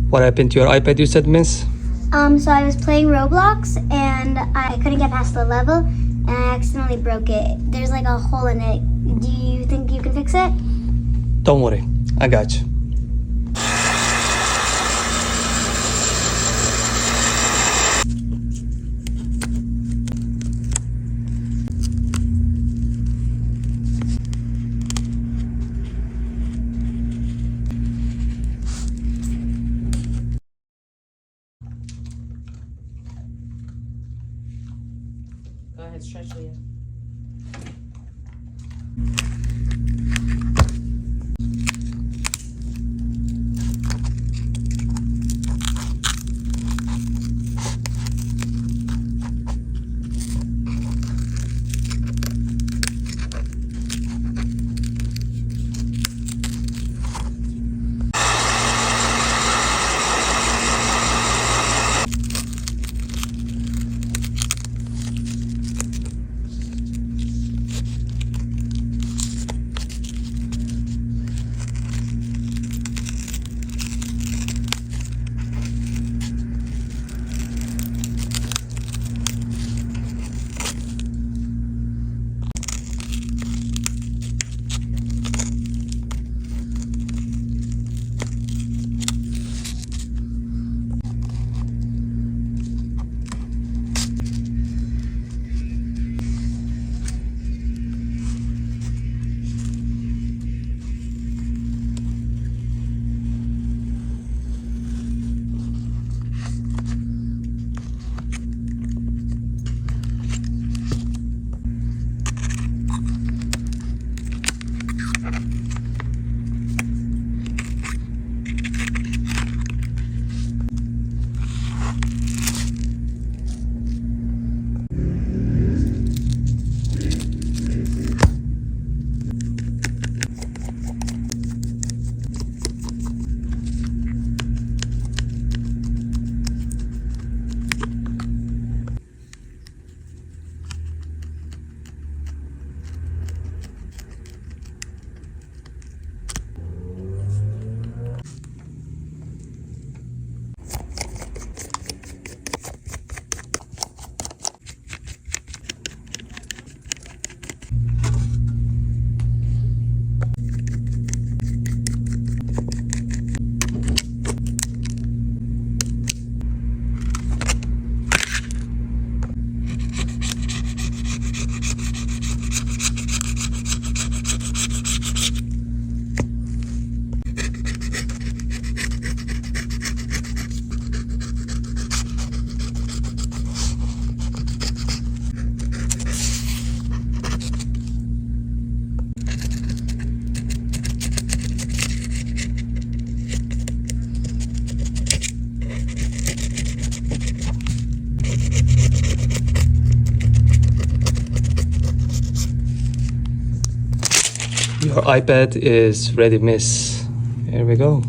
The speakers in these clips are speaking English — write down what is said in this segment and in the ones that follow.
What happened to your iPad, you said, miss? So I was playing Roblox and I couldn't get past the level and I accidentally broke it. There's like a hole in it. Do you think you can fix it? Don't worry, I got you. Go ahead, stretch Leah. Your iPad is ready, miss. Here we go.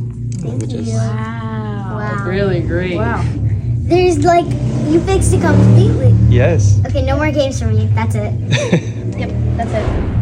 Let me just... Wow. Really great. Wow. There's like, you fixed it completely. Yes. Okay, no more games for me. That's it. Yep, that's it.